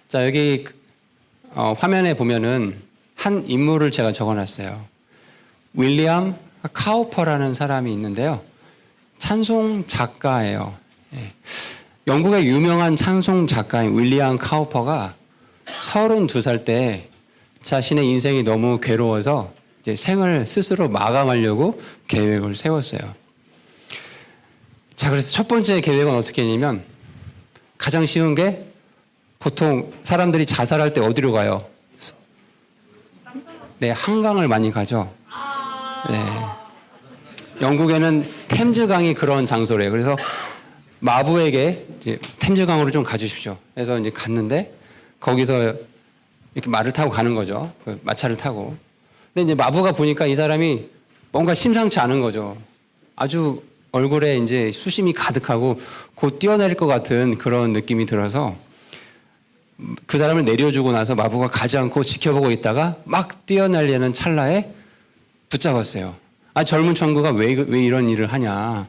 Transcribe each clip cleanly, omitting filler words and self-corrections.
자, 여기 화면에 보면은 한 인물을 제가 적어놨어요. 윌리엄 카우퍼라는 사람이 있는데요. 찬송 작가예요. 예. 영국의 유명한 찬송 작가인 윌리엄 카우퍼가 32살 때 자신의 인생이 너무 괴로워서 이제 생을 스스로 마감하려고 계획을 세웠어요. 자, 그래서 첫 번째 계획은 어떻게 했냐면 가장 쉬운 게 보통 사람들이 자살할 때 어디로 가요? 네, 한강을 많이 가죠. 네. 영국에는 템즈강이 그런 장소래요. 그래서 마부에게 이제 템즈강으로 좀 가주십시오. 그래서 이제 갔는데 거기서 이렇게 말을 타고 가는 거죠. 그 마차를 타고. 근데 이제 마부가 보니까 이 사람이 뭔가 심상치 않은 거죠. 아주 얼굴에 이제 수심이 가득하고 곧 뛰어내릴 것 같은 그런 느낌이 들어서 그 사람을 내려주고 나서 마부가 가지 않고 지켜보고 있다가 막 뛰어내리는 찰나에 붙잡았어요. 아, 젊은 청구가 왜 이런 일을 하냐.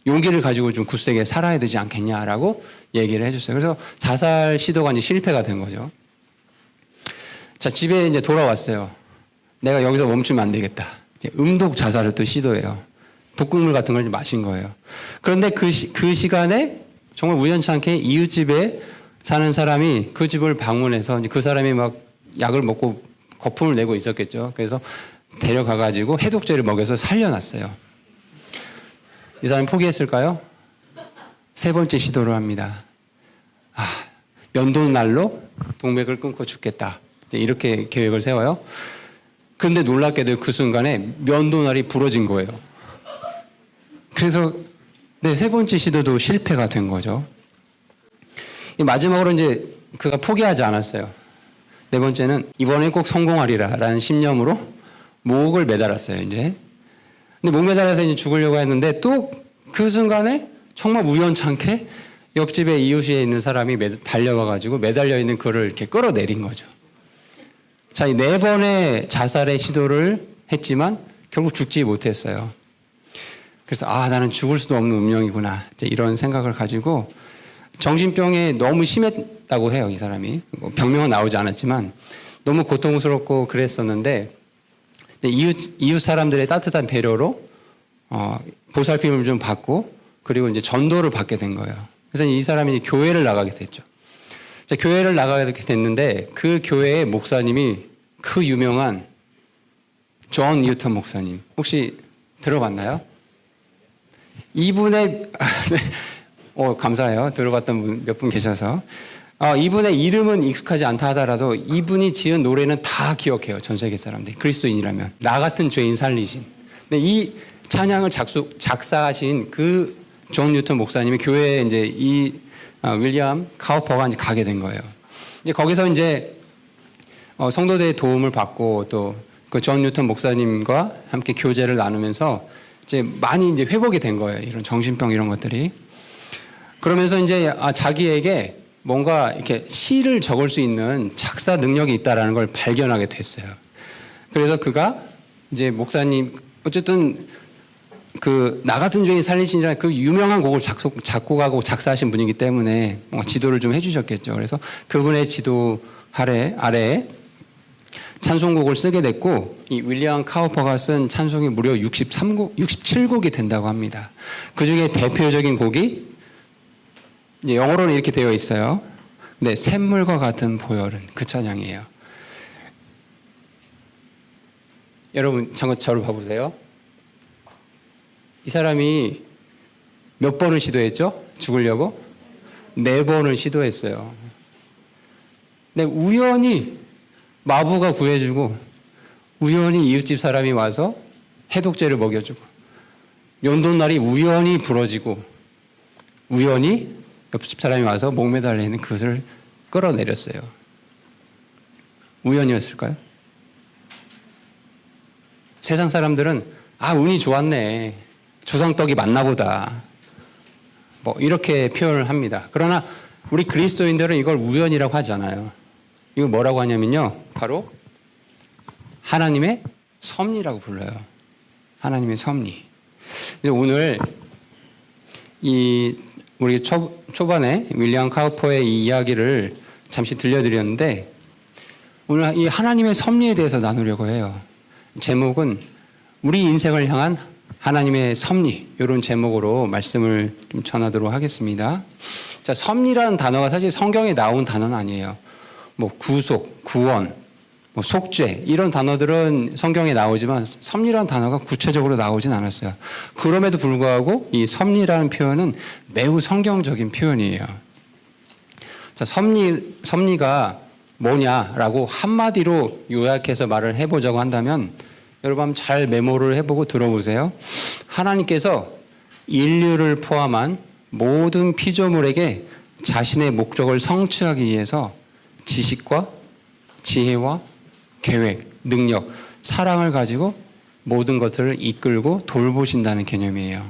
용기를 가지고 좀 굳세게 살아야 되지 않겠냐라고 얘기를 해줬어요. 그래서 자살 시도가 이제 실패가 된 거죠. 자, 집에 이제 돌아왔어요. 내가 여기서 멈추면 안 되겠다. 음독 자살을 또 시도해요. 독극물 같은 걸 마신 거예요. 그런데 그 시간에 정말 우연치 않게 이웃집에 사는 사람이 그 집을 방문해서 그 사람이 막 약을 먹고 거품을 내고 있었겠죠. 그래서 데려가가지고 해독제를 먹여서 살려놨어요. 이 사람이 포기했을까요? 세 번째 시도를 합니다. 면도날로 동맥을 끊고 죽겠다. 이렇게 계획을 세워요. 그런데 놀랍게도 그 순간에 면도날이 부러진 거예요. 그래서 네, 세 번째 시도도 실패가 된 거죠. 마지막으로 이제 그가 포기하지 않았어요. 네 번째는 이번엔 꼭 성공하리라라는 신념으로 목을 매달았어요. 이제. 근데 목 매달아서 이제 죽으려고 했는데 또 그 순간에 정말 우연찮게 옆집에 이웃에 있는 사람이 달려와가지고 매달려 있는 그를 이렇게 끌어내린 거죠. 자, 이 네 번의 자살의 시도를 했지만 결국 죽지 못했어요. 그래서 나는 죽을 수도 없는 운명이구나. 이제 이런 생각을 가지고 정신병에 너무 심했다고 해요, 이 사람이. 병명은 나오지 않았지만 너무 고통스럽고 그랬었는데 이웃 사람들의 따뜻한 배려로 보살핌을 좀 받고 그리고 이제 전도를 받게 된 거예요. 그래서 이 사람이 교회를 나가게 됐죠. 자, 교회를 나가게 됐는데 그 교회의 목사님이 그 유명한 존 뉴턴 목사님 혹시 들어봤나요? 이분의 감사해요. 들어봤던 분 몇 분 계셔서. 이분의 이름은 익숙하지 않다 하더라도 이분이 지은 노래는 다 기억해요. 전 세계 사람들이. 그리스도인이라면. 나 같은 죄인 살리신. 근데 이 찬양을 작사하신 그 존 뉴턴 목사님이 교회에 이제 이 윌리엄 카우퍼가 이제 가게 된 거예요. 이제 거기서 이제 성도들의 도움을 받고 또 그 존 뉴턴 목사님과 함께 교제를 나누면서 이제 많이 이제 회복이 된 거예요. 이런 정신병 이런 것들이. 그러면서 이제 자기에게 뭔가 이렇게 시를 적을 수 있는 작사 능력이 있다라는 걸 발견하게 됐어요. 그래서 그가 이제 목사님 어쨌든 그 나 같은 죄인 살리신이라는 그 유명한 곡을 작곡하고 작사하신 분이기 때문에 뭔가 지도를 좀 해주셨겠죠. 그래서 그분의 지도 아래에 찬송곡을 쓰게 됐고 이 윌리엄 카우퍼가 쓴 찬송이 무려 67곡이 된다고 합니다. 그 중에 대표적인 곡이 이제 영어로는 이렇게 되어 있어요. 네, 샘물과 같은 보혈은 그 찬양이에요. 여러분 잠깐 저를 봐보세요. 이 사람이 몇 번을 시도했죠? 죽으려고? 4번을 시도했어요. 근데 우연히 마부가 구해주고 우연히 이웃집 사람이 와서 해독제를 먹여주고 면도날이 우연히 부러지고 우연히 옆집 사람이 와서 목 매달려 있는 그것을 끌어내렸어요. 우연이었을까요? 세상 사람들은 운이 좋았네. 조상떡이 맞나 보다. 뭐 이렇게 표현을 합니다. 그러나 우리 그리스도인들은 이걸 우연이라고 하지 않아요. 이걸 뭐라고 하냐면요. 바로 하나님의 섭리라고 불러요. 하나님의 섭리. 오늘 우리 초반에 윌리엄 카우퍼의 이 이야기를 잠시 들려드렸는데 오늘 이 하나님의 섭리에 대해서 나누려고 해요. 제목은 우리 인생을 향한 하나님의 섭리, 이런 제목으로 말씀을 좀 전하도록 하겠습니다. 자, 섭리라는 단어가 사실 성경에 나온 단어는 아니에요. 뭐 구속, 구원, 뭐 속죄 이런 단어들은 성경에 나오지만 섭리라는 단어가 구체적으로 나오진 않았어요. 그럼에도 불구하고 이 섭리라는 표현은 매우 성경적인 표현이에요. 자, 섭리가 뭐냐라고 한마디로 요약해서 말을 해보자고 한다면 여러분 한번 잘 메모를 해보고 들어보세요. 하나님께서 인류를 포함한 모든 피조물에게 자신의 목적을 성취하기 위해서 지식과 지혜와 계획, 능력, 사랑을 가지고 모든 것들을 이끌고 돌보신다는 개념이에요.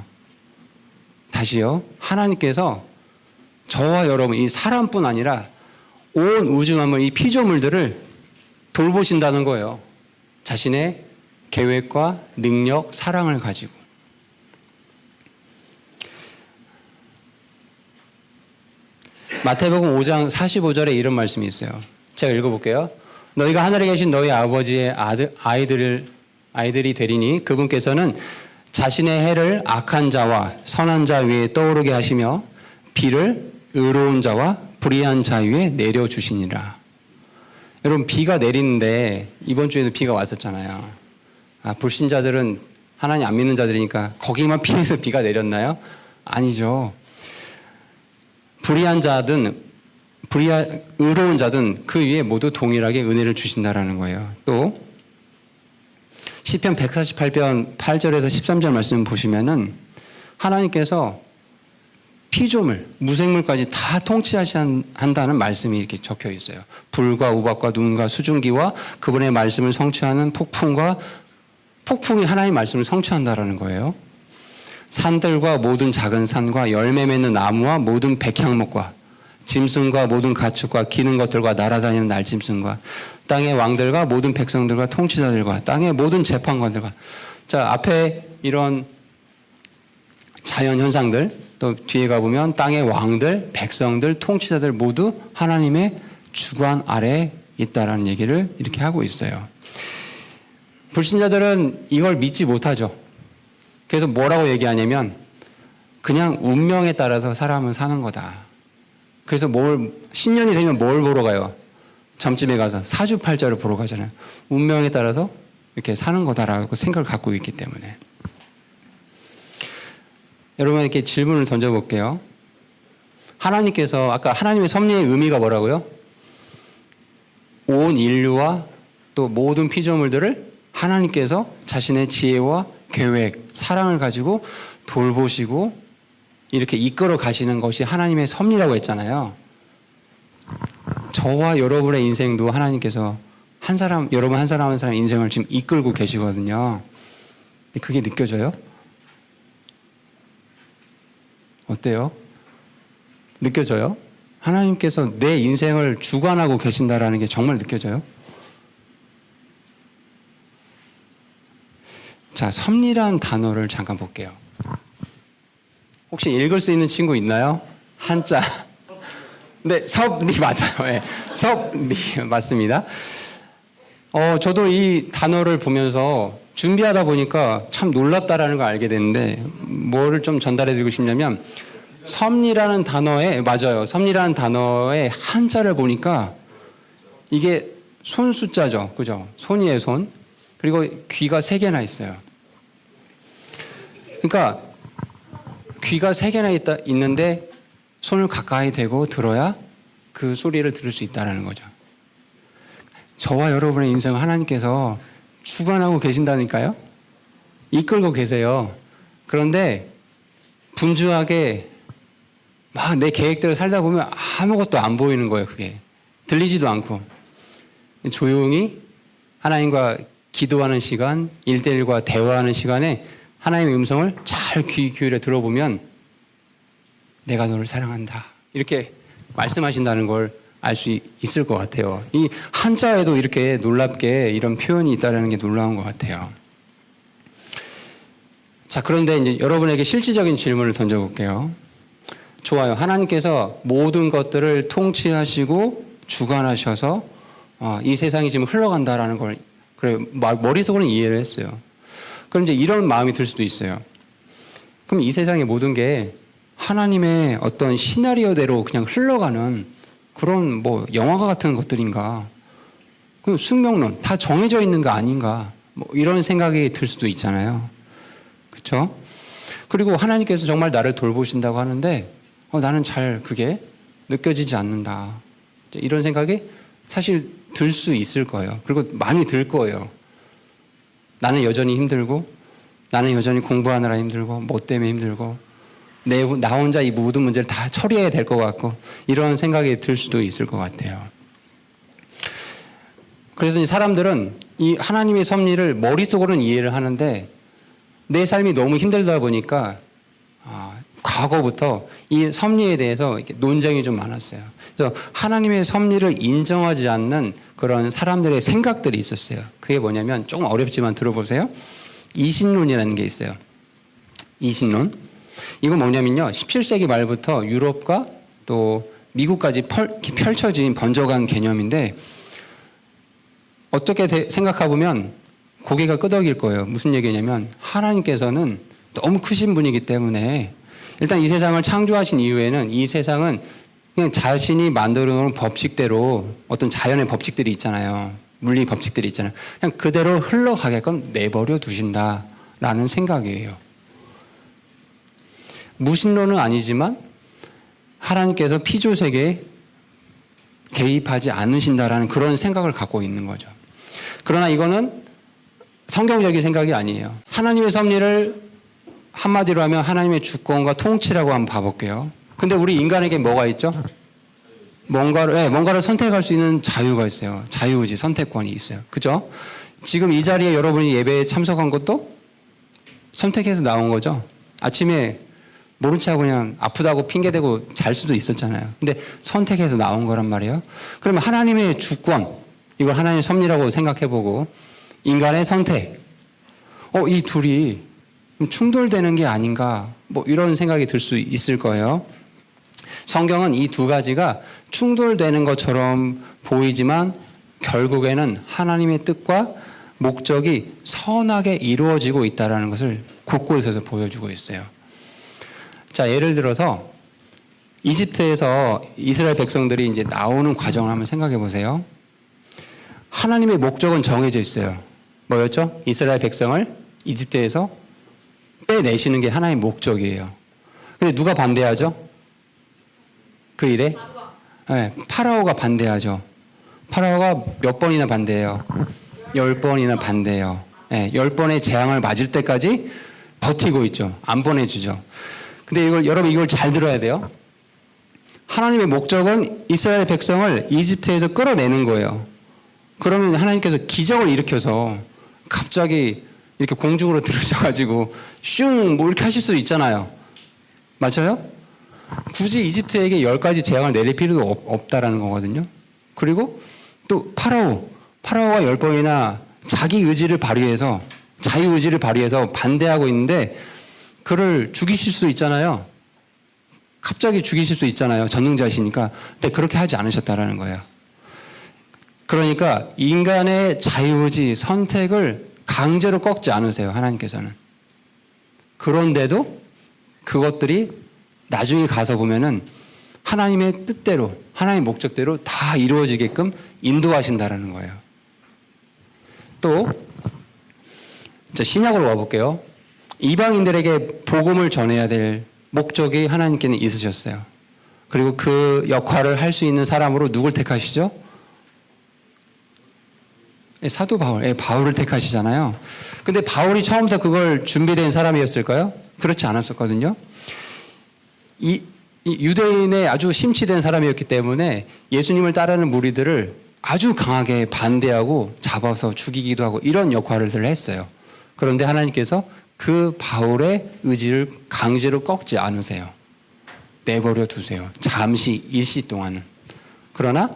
다시요. 하나님께서 저와 여러분, 이 사람뿐 아니라 온 우주 만물, 이 피조물들을 돌보신다는 거예요. 자신의 계획과 능력, 사랑을 가지고. 마태복음 5장 45절에 이런 말씀이 있어요. 제가 읽어볼게요. 너희가 하늘에 계신 너희 아버지의 아이들이 되리니 그분께서는 자신의 해를 악한 자와 선한 자 위에 떠오르게 하시며 비를 의로운 자와 불의한 자 위에 내려주시니라. 여러분, 비가 내리는데 이번 주에도 비가 왔었잖아요. 불신자들은 하나님 안 믿는 자들이니까 거기만 피해서 비가 내렸나요? 아니죠. 의로운 자든 그 위에 모두 동일하게 은혜를 주신다라는 거예요. 또 시편 148편 8절에서 13절 말씀 보시면은 하나님께서 피조물, 무생물까지 다 통치하신다는 말씀이 이렇게 적혀 있어요. 불과 우박과 눈과 수증기와 그분의 말씀을 성취하는 폭풍이 하나님의 말씀을 성취한다라는 거예요. 산들과 모든 작은 산과 열매 맺는 나무와 모든 백향목과 짐승과 모든 가축과 기는 것들과 날아다니는 날짐승과 땅의 왕들과 모든 백성들과 통치자들과 땅의 모든 재판관들과, 자, 앞에 이런 자연 현상들, 또 뒤에 가보면 땅의 왕들, 백성들, 통치자들 모두 하나님의 주관 아래에 있다라는 얘기를 이렇게 하고 있어요. 불신자들은 이걸 믿지 못하죠. 그래서 뭐라고 얘기하냐면 그냥 운명에 따라서 사람은 사는 거다. 그래서 신년이 되면 뭘 보러 가요? 점집에 가서 사주팔자를 보러 가잖아요. 운명에 따라서 이렇게 사는 거다라고 생각을 갖고 있기 때문에. 여러분에게 질문을 던져볼게요. 하나님께서 아까 하나님의 섭리의 의미가 뭐라고요? 온 인류와 또 모든 피조물들을 하나님께서 자신의 지혜와 계획, 사랑을 가지고 돌보시고 이렇게 이끌어 가시는 것이 하나님의 섭리라고 했잖아요. 저와 여러분의 인생도 하나님께서 여러분 한 사람 한 사람 인생을 지금 이끌고 계시거든요. 그게 느껴져요? 어때요? 느껴져요? 하나님께서 내 인생을 주관하고 계신다라는 게 정말 느껴져요? 자, 섭리라는 단어를 잠깐 볼게요. 혹시 읽을 수 있는 친구 있나요? 한자. 네, 섭리 맞아요. 네, 섭리 맞습니다. 저도 이 단어를 보면서 준비하다 보니까 참 놀랍다라는 걸 알게 됐는데 뭐를 좀 전달해 드리고 싶냐면 섭리라는 단어에, 맞아요. 섭리라는 단어의 한자를 보니까 이게 손 숫자죠. 그죠? 손이에요, 손. 그리고 귀가 3개나 있어요. 그러니까 귀가 3개나 있는데 손을 가까이 대고 들어야 그 소리를 들을 수 있다는 거죠. 저와 여러분의 인생을 하나님께서 주관하고 계신다니까요. 이끌고 계세요. 그런데 분주하게 막 내 계획대로 살다 보면 아무것도 안 보이는 거예요. 그게 들리지도 않고 조용히 하나님과 기도하는 시간, 1대1과 대화하는 시간에 하나님의 음성을 잘 귀 기울여 들어보면 내가 너를 사랑한다 이렇게 말씀하신다는 걸 알 수 있을 것 같아요. 이 한자에도 이렇게 놀랍게 이런 표현이 있다는 게 놀라운 것 같아요. 자, 그런데 이제 여러분에게 실질적인 질문을 던져볼게요. 좋아요. 하나님께서 모든 것들을 통치하시고 주관하셔서 이 세상이 지금 흘러간다라는 걸 그래 머릿속으로는 이해를 했어요. 그럼 이제 이런 마음이 들 수도 있어요. 그럼 이 세상의 모든 게 하나님의 어떤 시나리오대로 그냥 흘러가는 그런 뭐 영화가 같은 것들인가? 그 숙명론 다 정해져 있는 거 아닌가? 뭐 이런 생각이 들 수도 있잖아요. 그렇죠? 그리고 하나님께서 정말 나를 돌보신다고 하는데 나는 잘 그게 느껴지지 않는다. 이런 생각이 사실 들 수 있을 거예요. 그리고 많이 들 거예요. 나는 여전히 힘들고 나는 여전히 공부하느라 힘들고 뭐 때문에 힘들고 나 혼자 이 모든 문제를 다 처리해야 될 것 같고 이런 생각이 들 수도 있을 것 같아요. 그래서 이 사람들은 이 하나님의 섭리를 머릿속으로는 이해를 하는데 내 삶이 너무 힘들다 보니까 과거부터 이 섭리에 대해서 논쟁이 좀 많았어요. 그래서 하나님의 섭리를 인정하지 않는 그런 사람들의 생각들이 있었어요. 그게 뭐냐면 조금 어렵지만 들어보세요. 이신론이라는 게 있어요. 이신론. 이건 뭐냐면요. 17세기 말부터 유럽과 또 미국까지 펼쳐진 번져간 개념인데 어떻게 생각해보면 고개가 끄덕일 거예요. 무슨 얘기냐면 하나님께서는 너무 크신 분이기 때문에 일단 이 세상을 창조하신 이후에는 이 세상은 그냥 자신이 만들어 놓은 법칙대로 어떤 자연의 법칙들이 있잖아요. 물리 법칙들이 있잖아요. 그냥 그대로 흘러가게끔 내버려 두신다라는 생각이에요. 무신론은 아니지만 하나님께서 피조세계에 개입하지 않으신다라는 그런 생각을 갖고 있는 거죠. 그러나 이거는 성경적인 생각이 아니에요. 하나님의 섭리를 한마디로 하면 하나님의 주권과 통치라고 한번 봐볼게요. 근데 우리 인간에게 뭐가 있죠? 뭔가를 선택할 수 있는 자유가 있어요. 자유의지, 선택권이 있어요. 그죠? 지금 이 자리에 여러분이 예배에 참석한 것도 선택해서 나온 거죠. 아침에 모른 척하고 그냥 아프다고 핑계대고 잘 수도 있었잖아요. 근데 선택해서 나온 거란 말이에요. 그러면 하나님의 주권, 이걸 하나님의 섭리라고 생각해보고 인간의 선택, 이 둘이 충돌되는 게 아닌가 뭐 이런 생각이 들 수 있을 거예요. 성경은 이 두 가지가 충돌되는 것처럼 보이지만 결국에는 하나님의 뜻과 목적이 선하게 이루어지고 있다는 것을 곳곳에서 보여주고 있어요. 자, 예를 들어서 이집트에서 이스라엘 백성들이 이제 나오는 과정을 한번 생각해 보세요. 하나님의 목적은 정해져 있어요. 뭐였죠? 이스라엘 백성을 이집트에서 빼내시는 게 하나님의 목적이에요. 근데 누가 반대하죠? 그 일에? 네, 파라오가 반대하죠. 파라오가 몇 번이나 반대해요? 10번이나 반대해요. 네, 10번의 재앙을 맞을 때까지 버티고 있죠. 안 보내주죠. 근데 여러분 이걸 잘 들어야 돼요. 하나님의 목적은 이스라엘 백성을 이집트에서 끌어내는 거예요. 그러면 하나님께서 기적을 일으켜서 갑자기 이렇게 공중으로 들으셔가지고 슝 뭐 이렇게 하실 수 있잖아요. 맞아요? 굳이 이집트에게 10가지 재앙을 내릴 필요도 없다라는 거거든요. 그리고 또 파라오가 10번이나 자기 의지를 발휘해서 자유의지를 발휘해서 반대하고 있는데 그를 죽이실 수 있잖아요. 갑자기 죽이실 수 있잖아요. 전능자시니까. 근데 그렇게 하지 않으셨다라는 거예요. 그러니까 인간의 자유의지 선택을 강제로 꺾지 않으세요. 하나님께서는. 그런데도 그것들이 나중에 가서 보면은 하나님의 뜻대로 하나님의 목적대로 다 이루어지게끔 인도하신다라는 거예요. 또 신약으로 와볼게요. 이방인들에게 복음을 전해야 될 목적이 하나님께는 있으셨어요. 그리고 그 역할을 할 수 있는 사람으로 누굴 택하시죠? 사도 바울, 바울을 택하시잖아요. 근데 바울이 처음부터 그걸 준비된 사람이었을까요? 그렇지 않았었거든요. 이 유대인의 아주 심취된 사람이었기 때문에 예수님을 따르는 무리들을 아주 강하게 반대하고 잡아서 죽이기도 하고 이런 역할을 했어요. 그런데 하나님께서 그 바울의 의지를 강제로 꺾지 않으세요. 내버려 두세요. 잠시 일시 동안은. 그러나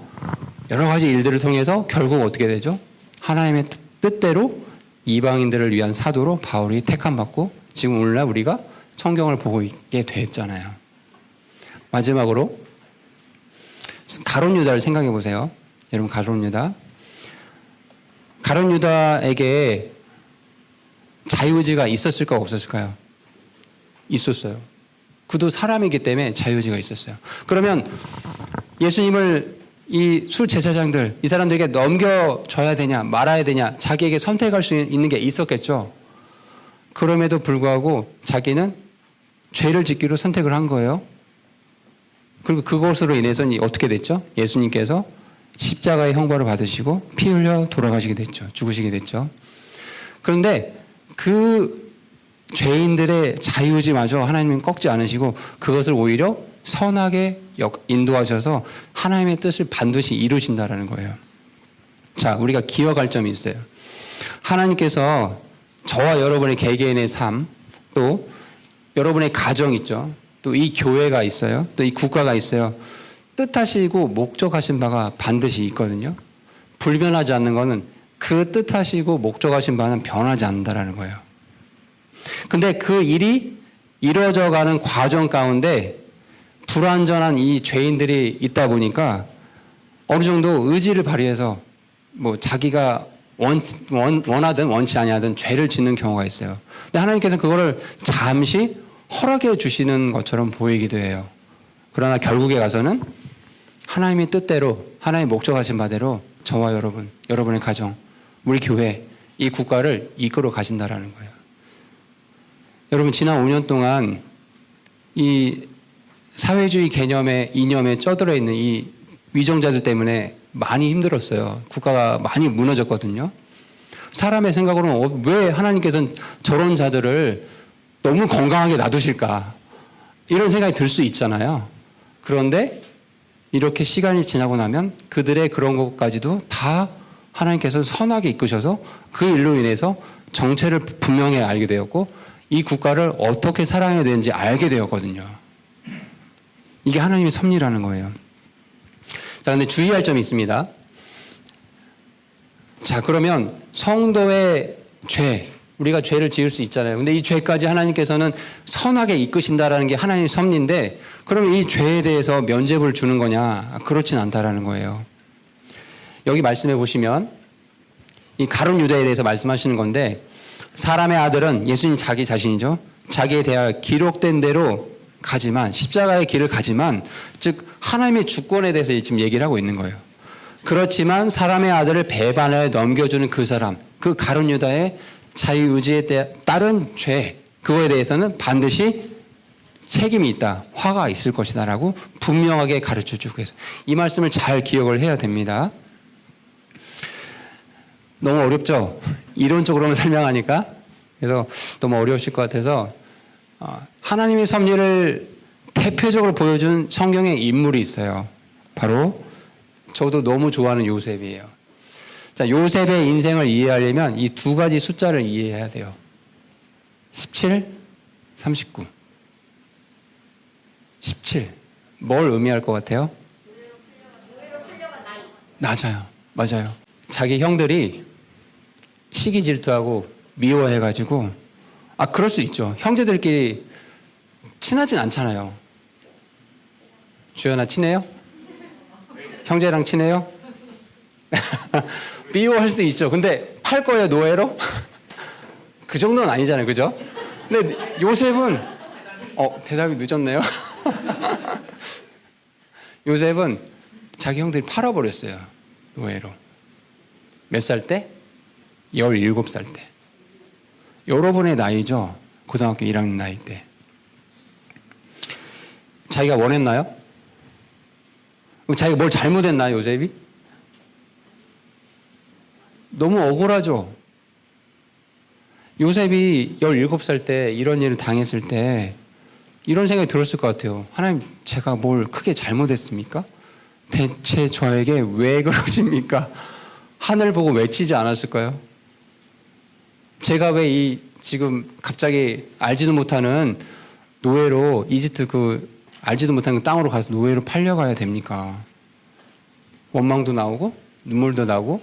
여러 가지 일들을 통해서 결국 어떻게 되죠? 하나님의 뜻대로 이방인들을 위한 사도로 바울이 택함받고 지금 오늘날 우리가 성경을 보고 있게 됐잖아요. 마지막으로 가룟 유다를 생각해 보세요. 여러분, 가룟 유다. 가룟 유다에게 자유의지가 있었을까 없었을까요? 있었어요. 그도 사람이기 때문에 자유의지가 있었어요. 그러면 예수님을 이 수제사장들, 이 사람들에게 넘겨줘야 되냐 말아야 되냐 자기에게 선택할 수 있는 게 있었겠죠. 그럼에도 불구하고 자기는 죄를 짓기로 선택을 한 거예요. 그리고 그것으로 인해서 어떻게 됐죠? 예수님께서 십자가의 형벌을 받으시고 피 흘려 돌아가시게 됐죠. 죽으시게 됐죠. 그런데 그 죄인들의 자유의지마저 하나님은 꺾지 않으시고 그것을 오히려 선하게 인도하셔서 하나님의 뜻을 반드시 이루신다라는 거예요. 자, 우리가 기억할 점이 있어요. 하나님께서 저와 여러분의 개개인의 삶, 또 여러분의 가정 있죠. 또 이 교회가 있어요. 또 이 국가가 있어요. 뜻하시고 목적하신 바가 반드시 있거든요. 불변하지 않는 것은 그 뜻하시고 목적하신 바는 변하지 않는다라는 거예요. 근데 그 일이 이루어져가는 과정 가운데 불완전한 이 죄인들이 있다 보니까 어느 정도 의지를 발휘해서 뭐 자기가 원하든 원치 아니하든 죄를 짓는 경우가 있어요. 근데 하나님께서 그거를 잠시 허락해 주시는 것처럼 보이기도 해요. 그러나 결국에 가서는 하나님의 뜻대로 하나님의 목적하신 바대로 저와 여러분, 여러분의 가정, 우리 교회, 이 국가를 이끌어 가신다라는 거예요. 여러분, 지난 5년 동안 이 사회주의 개념의 이념에 쩌들어 있는 이 위정자들 때문에 많이 힘들었어요. 국가가 많이 무너졌거든요. 사람의 생각으로는 왜 하나님께서는 저런 자들을 너무 건강하게 놔두실까? 이런 생각이 들 수 있잖아요. 그런데 이렇게 시간이 지나고 나면 그들의 그런 것까지도 다 하나님께서 선하게 이끄셔서 그 일로 인해서 정체를 분명히 알게 되었고 이 국가를 어떻게 사랑해야 되는지 알게 되었거든요. 이게 하나님의 섭리라는 거예요. 자, 근데 주의할 점이 있습니다. 자, 그러면 성도의 죄, 우리가 죄를 지을 수 있잖아요. 근데 이 죄까지 하나님께서는 선하게 이끄신다라는 게 하나님의 섭리인데, 그러면 이 죄에 대해서 면죄부를 주는 거냐? 그렇진 않다라는 거예요. 여기 말씀해 보시면 이 가룟 유다에 대해서 말씀하시는 건데, 사람의 아들은 예수님 자기 자신이죠. 자기에 대하여 기록된 대로 가지만, 십자가의 길을 가지만, 즉 하나님의 주권에 대해서 지금 얘기를 하고 있는 거예요. 그렇지만 사람의 아들을 배반하여 넘겨주는 그 사람, 그 가룟 유다의 자유의지에 따른 죄, 그거에 대해서는 반드시 책임이 있다, 화가 있을 것이다 라고 분명하게 가르쳐주고 해서 이 말씀을 잘 기억을 해야 됩니다. 너무 어렵죠? 이론적으로만 설명하니까. 그래서 너무 어려우실 것 같아서 하나님의 섭리를 대표적으로 보여준 성경의 인물이 있어요. 바로 저도 너무 좋아하는 요셉이에요. 자, 요셉의 인생을 이해하려면 이 두 가지 숫자를 이해해야 돼요. 17, 39. 17. 뭘 의미할 것 같아요? 맞아요. 자기 형들이 시기 질투하고 미워해가지고, 그럴 수 있죠. 형제들끼리 친하진 않잖아요. 주연아, 친해요? 형제랑 친해요? 미워할 수 있죠. 근데 팔 거예요, 노예로? 그 정도는 아니잖아요, 그죠? 근데 요셉은 대답이 늦었네요. 요셉은 자기 형들이 팔아버렸어요, 노예로. 몇 살 때? 17살 때. 여러분의 나이죠. 고등학교 1학년 나이 때. 자기가 원했나요? 자기가 뭘 잘못했나요, 요셉이? 너무 억울하죠. 요셉이 17살 때 이런 일을 당했을 때 이런 생각이 들었을 것 같아요. 하나님, 제가 뭘 크게 잘못했습니까? 대체 저에게 왜 그러십니까? 하늘 보고 외치지 않았을까요? 제가 왜 지금 갑자기 알지도 못하는 노예로 이집트 알지도 못하는 그 땅으로 가서 노예로 팔려가야 됩니까? 원망도 나오고 눈물도 나고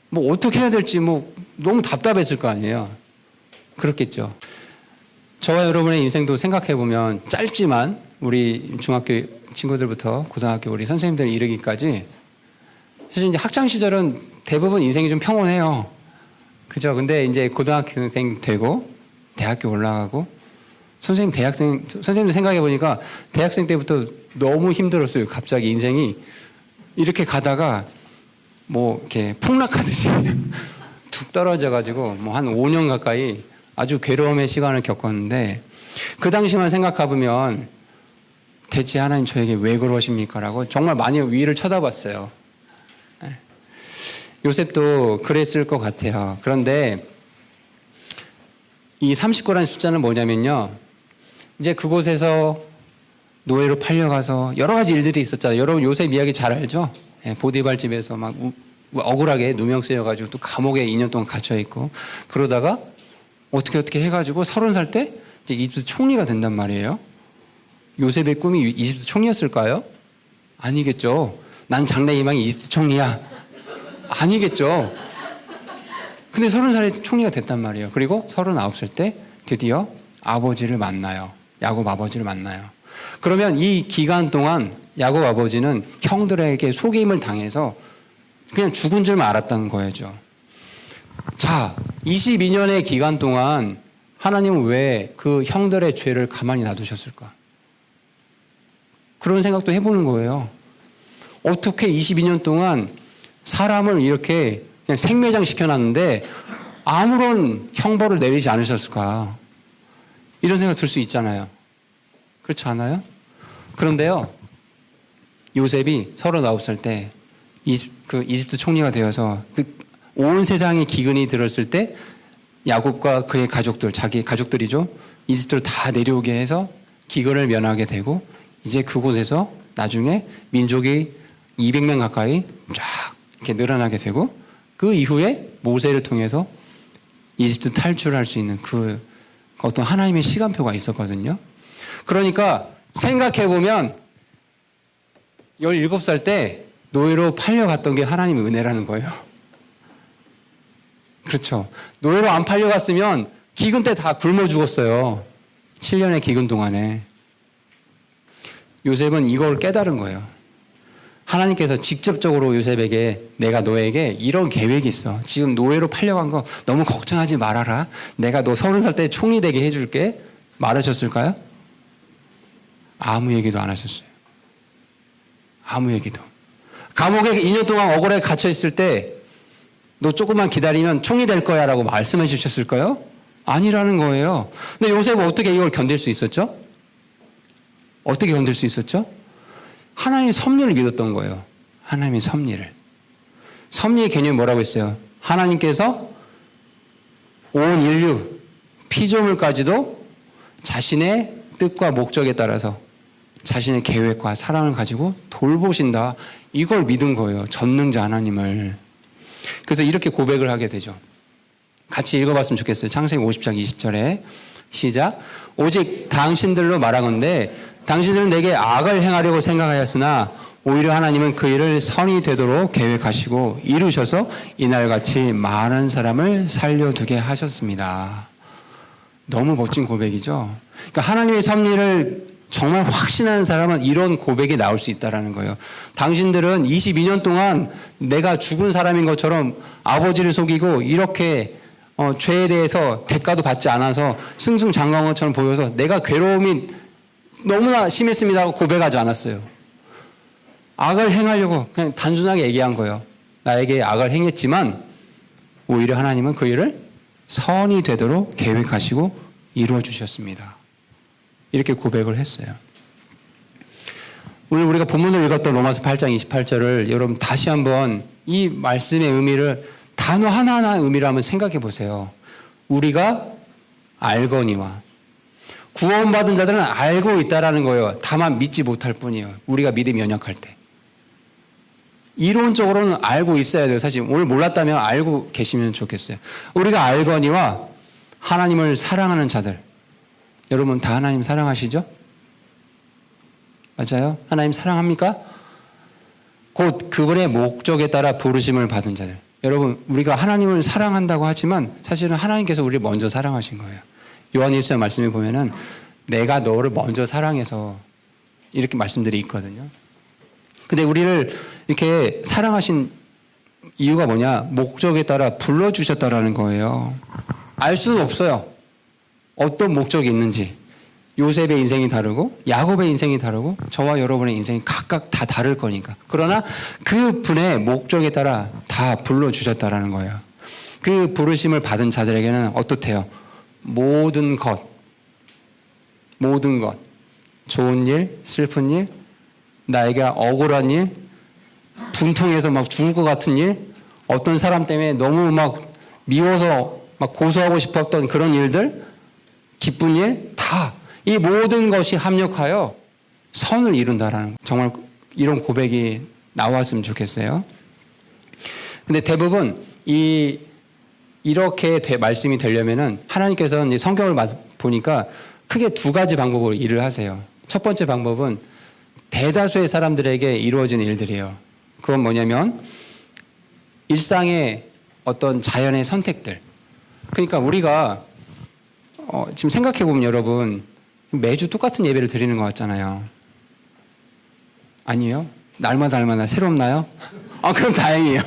뭐 어떻게 해야 될지 너무 답답했을 거 아니에요. 그렇겠죠. 저와 여러분의 인생도 생각해 보면 짧지만 우리 중학교 친구들부터 고등학교 우리 선생님들 이르기까지 사실 이제 학창 시절은 대부분 인생이 좀 평온해요. 그죠? 근데 이제 고등학생 되고 대학교 올라가고 선생님도 생각해 보니까 대학생 때부터 너무 힘들었어요. 갑자기 인생이 이렇게 가다가 뭐 이렇게 폭락하듯이 툭 떨어져가지고 뭐 한 5년 가까이 아주 괴로움의 시간을 겪었는데 그 당시만 생각해 보면 대체 하나님 저에게 왜 그러십니까? 라고 정말 많이 위를 쳐다봤어요. 요셉도 그랬을 것 같아요. 그런데 이 39라는 숫자는 뭐냐면요. 이제 그곳에서 노예로 팔려가서 여러 가지 일들이 있었잖아요. 여러분 요셉 이야기 잘 알죠? 보디발 집에서 막 억울하게 누명 쓰여가지고 또 감옥에 2년 동안 갇혀있고 그러다가 어떻게 해가지고 30살 때 이제 이집트 총리가 된단 말이에요. 요셉의 꿈이 이집트 총리였을까요? 아니겠죠. 난 장래 희망이 이집트 총리야. 아니겠죠. 근데 30살에 총리가 됐단 말이에요. 그리고 39살 때 드디어 아버지를 만나요. 야곱 아버지를 만나요. 그러면 이 기간 동안 야곱 아버지는 형들에게 속임을 당해서 그냥 죽은 줄만 알았다는 거죠. 자, 22년의 기간 동안 하나님은 왜 그 형들의 죄를 가만히 놔두셨을까? 그런 생각도 해보는 거예요. 어떻게 22년 동안 사람을 이렇게 그냥 생매장 시켜놨는데 아무런 형벌을 내리지 않으셨을까? 이런 생각 들 수 있잖아요. 그렇지 않아요? 그런데요, 요셉이 39살 때 이집트 총리가 되어서 온 세상의 기근이 들었을 때 야곱과 그의 가족들, 자기 가족들이죠. 이집트를 다 내려오게 해서 기근을 면하게 되고 이제 그곳에서 나중에 민족이 200명 가까이 쫙 이렇게 늘어나게 되고 그 이후에 모세를 통해서 이집트 탈출할 수 있는 그 어떤 하나님의 시간표가 있었거든요. 그러니까 생각해보면 17살 때 노예로 팔려갔던 게 하나님의 은혜라는 거예요. 그렇죠. 노예로 안 팔려갔으면 기근 때 다 굶어 죽었어요. 7년의 기근 동안에. 요셉은 이걸 깨달은 거예요. 하나님께서 직접적으로 요셉에게 내가 너에게 이런 계획이 있어. 지금 노예로 팔려간 거 너무 걱정하지 말아라. 내가 너 30살 때 총리 되게 해줄게. 말하셨을까요? 아무 얘기도 안 하셨어요. 아무 얘기도. 감옥에 2년 동안 억울하게 갇혀있을 때 너 조금만 기다리면 총리 될 거야 라고 말씀해 주셨을까요? 아니라는 거예요. 근데 요셉은 어떻게 이걸 견딜 수 있었죠? 어떻게 견딜 수 있었죠? 하나님의 섭리를 믿었던 거예요. 하나님의 섭리를. 섭리의 개념이 뭐라고 했어요? 하나님께서 온 인류, 피조물까지도 자신의 뜻과 목적에 따라서 자신의 계획과 사랑을 가지고 돌보신다. 이걸 믿은 거예요. 전능자 하나님을. 그래서 이렇게 고백을 하게 되죠. 같이 읽어봤으면 좋겠어요. 창세기 50장 20절에 시작. 오직 당신들로 말하건대 당신들은 내게 악을 행하려고 생각하였으나 오히려 하나님은 그 일을 선이 되도록 계획하시고 이루셔서 이날같이 많은 사람을 살려두게 하셨습니다. 너무 멋진 고백이죠. 그러니까 하나님의 섭리를 정말 확신하는 사람은 이런 고백이 나올 수 있다는 거예요. 당신들은 22년 동안 내가 죽은 사람인 것처럼 아버지를 속이고 이렇게 죄에 대해서 대가도 받지 않아서 승승장구한 것처럼 보여서 내가 괴로움이 너무나 심했습니다 하고 고백하지 않았어요. 악을 행하려고 그냥 단순하게 얘기한 거예요. 나에게 악을 행했지만 오히려 하나님은 그 일을 선이 되도록 계획하시고 이루어 주셨습니다. 이렇게 고백을 했어요. 오늘 우리가 본문을 읽었던 로마서 8장 28절을 여러분 다시 한번 이 말씀의 의미를 단어 하나하나의 의미를 한번 생각해 보세요. 우리가 알거니와 구원받은 자들은 알고 있다라는 거예요. 다만 믿지 못할 뿐이에요. 우리가 믿음이 연약할 때. 이론적으로는 알고 있어야 돼요. 사실 오늘 몰랐다면 알고 계시면 좋겠어요. 우리가 알거니와 하나님을 사랑하는 자들. 여러분 다 하나님 사랑하시죠? 맞아요? 하나님 사랑합니까? 곧 그분의 목적에 따라 부르심을 받은 자들. 여러분 우리가 하나님을 사랑한다고 하지만 사실은 하나님께서 우리를 먼저 사랑하신 거예요. 요한 1서 말씀에 보면은 내가 너를 먼저 사랑해서 이렇게 말씀들이 있거든요. 근데 우리를 이렇게 사랑하신 이유가 뭐냐? 목적에 따라 불러주셨다라는 거예요. 알 수는 없어요. 어떤 목적이 있는지. 요셉의 인생이 다르고 야곱의 인생이 다르고 저와 여러분의 인생이 각각 다 다를 거니까. 그러나 그 분의 목적에 따라 다 불러주셨다라는 거예요. 그 부르심을 받은 자들에게는 어떻대요? 모든 것, 좋은 일, 슬픈 일, 나에게 억울한 일, 분통해서 막 죽을 것 같은 일, 어떤 사람 때문에 너무 막 미워서 막 고소하고 싶었던 그런 일들, 기쁜 일, 다 이 모든 것이 합력하여 선을 이룬다라는, 정말 이런 고백이 나왔으면 좋겠어요. 근데 대부분 이렇게 말씀이 되려면은 하나님께서는 성경을 보니까 크게 두 가지 방법으로 일을 하세요. 첫 번째 방법은 대다수의 사람들에게 이루어지는 일들이에요. 그건 뭐냐면 일상의 어떤 자연의 선택들. 그러니까 우리가 지금 생각해 보면 여러분 매주 똑같은 예배를 드리는 것 같잖아요. 아니에요? 날마다 새롭나요? 그럼 다행이에요.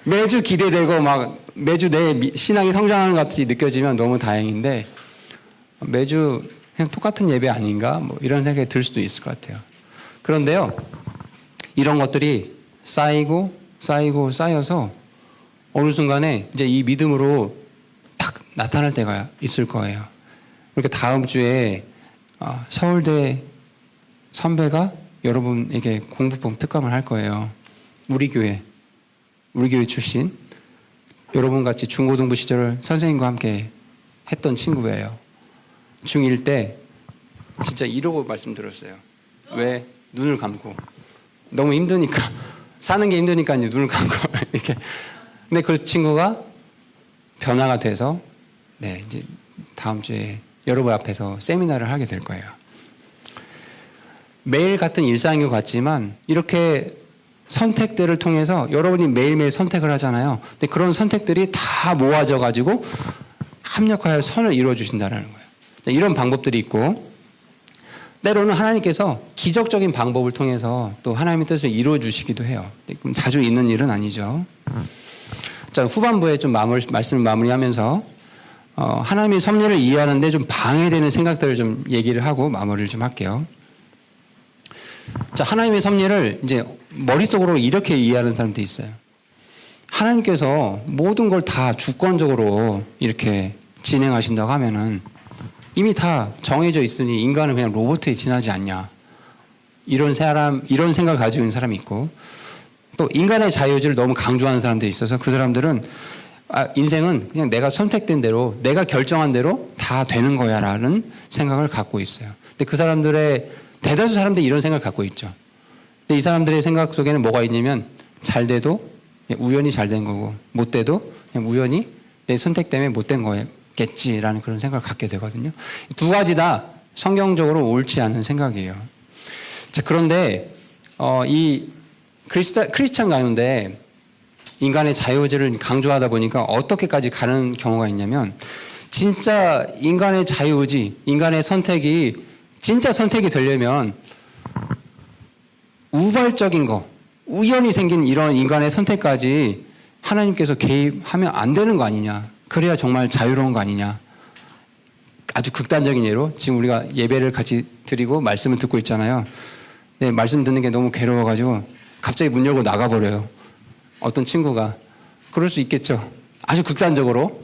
매주 기대되고 막 매주 내 신앙이 성장하는 것 같이 느껴지면 너무 다행인데 매주 그냥 똑같은 예배 아닌가? 뭐 이런 생각이 들 수도 있을 것 같아요. 그런데요, 이런 것들이 쌓여서 어느 순간에 이제 이 믿음으로 딱 나타날 때가 있을 거예요. 그렇게 다음 주에 서울대 선배가 여러분에게 공부법 특강을 할 거예요. 우리 교회 출신, 여러분 같이 중고등부 시절 선생님과 함께 했던 친구예요. 중1 때 진짜 이러고 말씀드렸어요. 왜? 눈을 감고. 너무 힘드니까, 사는 게 힘드니까 이제 눈을 감고 이렇게. 근데 그 친구가 변화가 돼서 이제 다음 주에 여러분 앞에서 세미나를 하게 될 거예요. 매일 같은 일상인 것 같지만 이렇게 선택들을 통해서 여러분이 매일매일 선택을 하잖아요. 근데 그런 선택들이 다 모아져 가지고 합력하여 선을 이루어 주신다는 거예요. 이런 방법들이 있고, 때로는 하나님께서 기적적인 방법을 통해서 또 하나님의 뜻을 이루어 주시기도 해요. 자주 있는 일은 아니죠. 자, 후반부에 좀 말씀을 마무리하면서 하나님의 섭리를 이해하는데 좀 방해되는 생각들을 좀 얘기를 하고 마무리를 좀 할게요. 자, 하나님의 섭리를 이제 머릿속으로 이렇게 이해하는 사람도 있어요. 하나님께서 모든 걸 다 주권적으로 이렇게 진행하신다고 하면은 이미 다 정해져 있으니 인간은 그냥 로봇에 지나지 않냐. 이런 생각을 가지고 있는 사람이 있고, 또 인간의 자유의지를 너무 강조하는 사람들이 있어서 그 사람들은 인생은 그냥 내가 선택된 대로, 내가 결정한 대로 다 되는 거야 라는 생각을 갖고 있어요. 근데 그 사람들의 대다수 사람들이 이런 생각을 갖고 있죠. 근데 이 사람들의 생각 속에는 뭐가 있냐면 잘 돼도 우연히 잘 된 거고 못 돼도 그냥 우연히 내 선택 때문에 못 된 거겠지라는 그런 생각을 갖게 되거든요. 두 가지 다 성경적으로 옳지 않은 생각이에요. 자, 그런데 이 크리스찬 가운데 인간의 자유의지를 강조하다 보니까 어떻게까지 가는 경우가 있냐면 진짜 인간의 자유의지, 인간의 선택이 진짜 선택이 되려면 우발적인 거, 우연히 생긴 이런 인간의 선택까지 하나님께서 개입하면 안 되는 거 아니냐. 그래야 정말 자유로운 거 아니냐. 아주 극단적인 예로 지금 우리가 예배를 같이 드리고 말씀을 듣고 있잖아요. 네, 말씀 듣는 게 너무 괴로워가지고 갑자기 문 열고 나가버려요. 어떤 친구가. 그럴 수 있겠죠. 아주 극단적으로.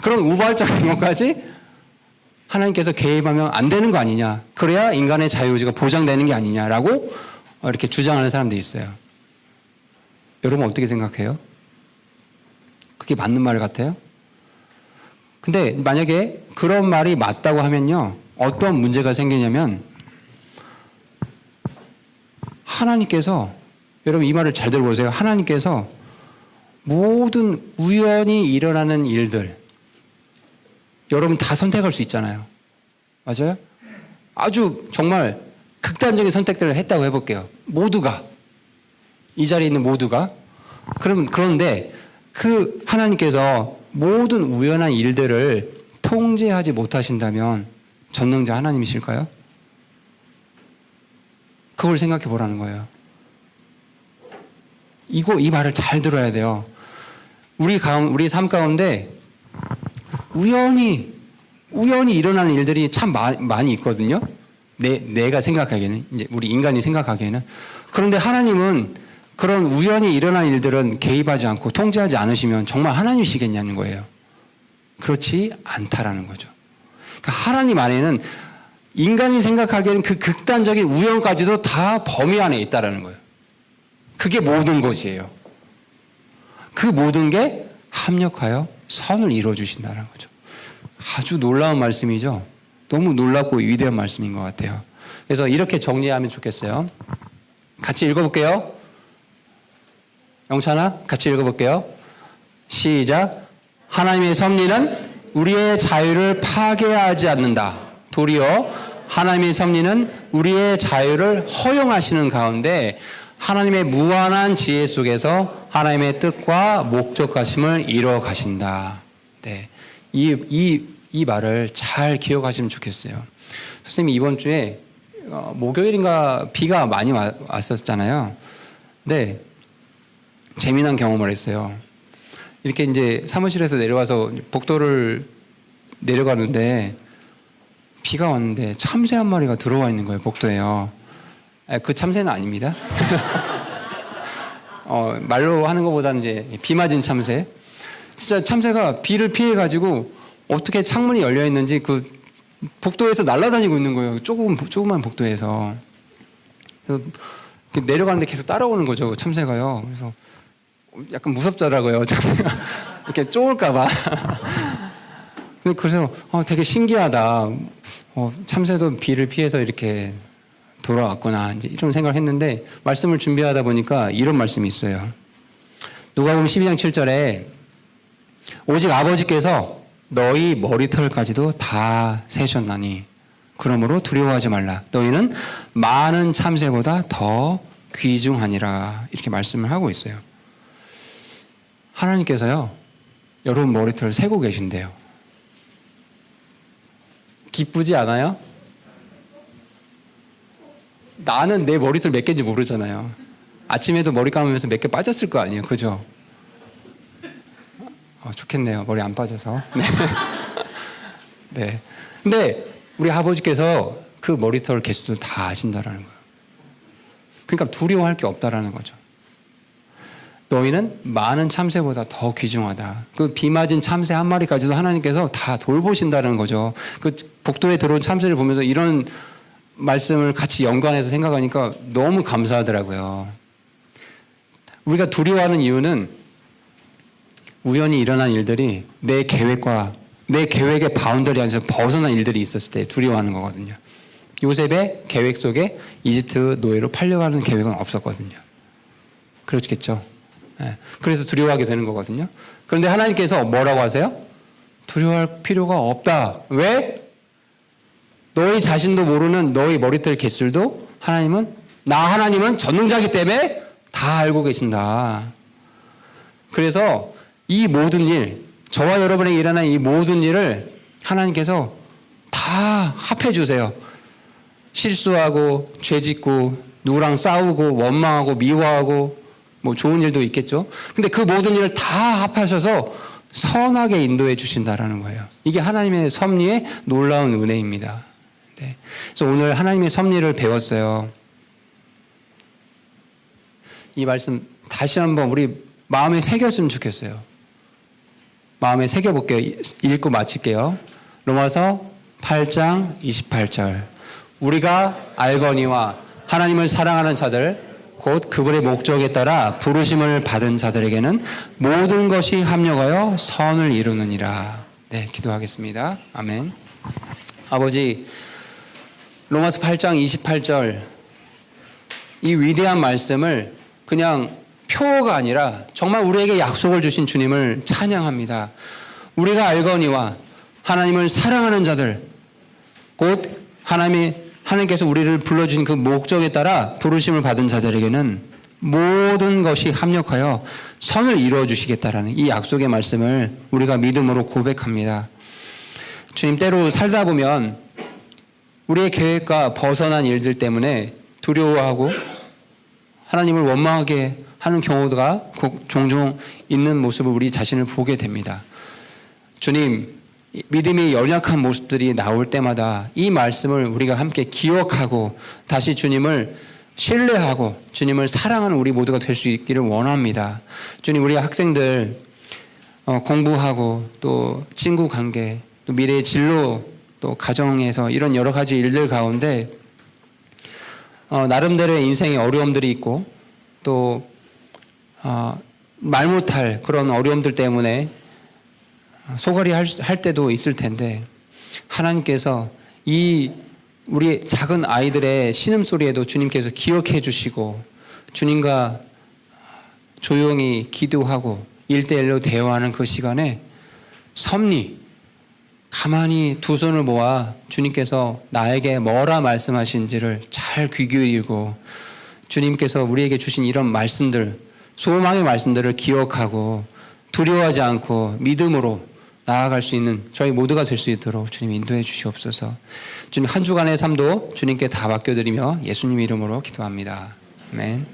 그런 우발적인 것까지 하나님께서 개입하면 안 되는 거 아니냐. 그래야 인간의 자유의지가 보장되는 게 아니냐라고 이렇게 주장하는 사람들이 있어요. 여러분 어떻게 생각해요? 그게 맞는 말 같아요? 근데 만약에 그런 말이 맞다고 하면요. 어떤 문제가 생기냐면 하나님께서, 여러분 이 말을 잘 들어보세요. 하나님께서 모든 우연히 일어나는 일들 여러분 다 선택할 수 있잖아요. 맞아요? 아주 정말 극단적인 선택들을 했다고 해볼게요. 모두가. 이 자리에 있는 모두가. 그런데 그 하나님께서 모든 우연한 일들을 통제하지 못하신다면 전능자 하나님이실까요? 그걸 생각해 보라는 거예요. 이 말을 잘 들어야 돼요. 우리 삶 가운데 우연히 일어나는 일들이 참 많이 있거든요. 내가 생각하기에는, 이제 우리 인간이 생각하기에는. 그런데 하나님은 그런 우연히 일어난 일들은 개입하지 않고 통제하지 않으시면 정말 하나님이시겠냐는 거예요. 그렇지 않다라는 거죠. 그러니까 하나님 안에는 인간이 생각하기에는 그 극단적인 우연까지도 다 범위 안에 있다라는 거예요. 그게 모든 것이에요. 그 모든 게 합력하여 선을 이루어 주신다는 거죠. 아주 놀라운 말씀이죠. 너무 놀랍고 위대한 말씀인 것 같아요. 그래서 이렇게 정리하면 좋겠어요. 같이 읽어볼게요. 영찬아, 같이 읽어볼게요. 시작. 하나님의 섭리는 우리의 자유를 파괴하지 않는다. 도리어 하나님의 섭리는 우리의 자유를 허용하시는 가운데 하나님의 무한한 지혜 속에서 하나님의 뜻과 목적하심을 이루어 가신다. 네. 이 말을 잘 기억하시면 좋겠어요. 선생님이 이번 주에 목요일인가 비가 많이 왔었잖아요. 근데 재미난 경험을 했어요. 이렇게 이제 사무실에서 내려와서 복도를 내려가는데 비가 왔는데 참새 한 마리가 들어와 있는 거예요, 복도에요. 그 참새는 아닙니다. 말로 하는 것보다는 이제 비 맞은 참새. 진짜 참새가 비를 피해가지고 어떻게 창문이 열려 있는지 그 복도에서 날아다니고 있는 거예요. 조그만 복도에서. 그래서 내려가는데 계속 따라오는 거죠, 참새가요. 그래서 약간 무섭더라고요, 참새가. 이렇게 쫄까봐. 그래서 되게 신기하다. 참새도 비를 피해서 이렇게 돌아왔구나. 이제 이런 생각을 했는데 말씀을 준비하다 보니까 이런 말씀이 있어요. 누가복음 12장 7절에 오직 아버지께서 너희 머리털까지도 다 세셨나니 그러므로 두려워하지 말라. 너희는 많은 참새보다 더 귀중하니라. 이렇게 말씀을 하고 있어요. 하나님께서요, 여러분 머리털 세고 계신대요. 기쁘지 않아요? 나는 내 머리털 몇 개인지 모르잖아요. 아침에도 머리 감으면서 몇 개 빠졌을 거 아니에요. 그죠? 좋겠네요. 머리 안 빠져서. 네. 네. 근데 우리 아버지께서 그 머리털 개수도 다 아신다라는 거예요. 그러니까 두려워할 게 없다라는 거죠. 너희는 많은 참새보다 더 귀중하다. 그 비 맞은 참새 한 마리까지도 하나님께서 다 돌보신다는 거죠. 그 복도에 들어온 참새를 보면서 이런 말씀을 같이 연관해서 생각하니까 너무 감사하더라고요. 우리가 두려워하는 이유는 우연히 일어난 일들이 내 계획의 바운더리 안에서 벗어난 일들이 있었을 때 두려워하는 거거든요. 요셉의 계획 속에 이집트 노예로 팔려가는 계획은 없었거든요. 그렇겠죠. 네. 그래서 두려워하게 되는 거거든요. 그런데 하나님께서 뭐라고 하세요? 두려워할 필요가 없다. 왜? 너희 자신도 모르는 너희 머리털 개술도 하나님은 전능자이기 때문에 다 알고 계신다. 그래서 이 모든 일, 저와 여러분에게 일어난 이 모든 일을 하나님께서 다 합해 주세요. 실수하고 죄짓고 누구랑 싸우고 원망하고 미워하고 뭐 좋은 일도 있겠죠. 근데 그 모든 일을 다 합하셔서 선하게 인도해 주신다라는 거예요. 이게 하나님의 섭리의 놀라운 은혜입니다. 네. 그래서 오늘 하나님의 섭리를 배웠어요. 이 말씀 다시 한번 우리 마음에 새겼으면 좋겠어요. 마음에 새겨볼게요. 읽고 마칠게요. 로마서 8장 28절. 우리가 알거니와 하나님을 사랑하는 자들 곧 그분의 목적에 따라 부르심을 받은 자들에게는 모든 것이 합력하여 선을 이루느니라. 네, 기도하겠습니다. 아멘. 아버지, 로마서 8장 28절 이 위대한 말씀을 그냥 표어가 아니라 정말 우리에게 약속을 주신 주님을 찬양합니다. 우리가 알거니와 하나님을 사랑하는 자들 곧 하나님께서 우리를 불러주신 그 목적에 따라 부르심을 받은 자들에게는 모든 것이 합력하여 선을 이루어 주시겠다라는 이 약속의 말씀을 우리가 믿음으로 고백합니다. 주님, 때로 살다 보면 우리의 계획과 벗어난 일들 때문에 두려워하고 하나님을 원망하게 하는 경우가 종종 있는 모습을 우리 자신을 보게 됩니다. 주님, 믿음이 연약한 모습들이 나올 때마다 이 말씀을 우리가 함께 기억하고 다시 주님을 신뢰하고 주님을 사랑하는 우리 모두가 될 수 있기를 원합니다. 주님, 우리 학생들 공부하고 또 친구 관계, 또 미래의 진로, 또 가정에서 이런 여러 가지 일들 가운데 나름대로의 인생의 어려움들이 있고 또 말 못할 그런 어려움들 때문에 소갈이 할 때도 있을 텐데 하나님께서 이 우리 작은 아이들의 신음소리에도 주님께서 기억해 주시고 주님과 조용히 기도하고 1대1로 대화하는 그 시간에 섭리 가만히 두 손을 모아 주님께서 나에게 뭐라 말씀하신지를 잘 귀 기울이고 주님께서 우리에게 주신 이런 말씀들, 소망의 말씀들을 기억하고 두려워하지 않고 믿음으로 나아갈 수 있는 저희 모두가 될 수 있도록 주님 인도해 주시옵소서. 주님 한 주간의 삶도 주님께 다 맡겨드리며 예수님 이름으로 기도합니다. 아멘.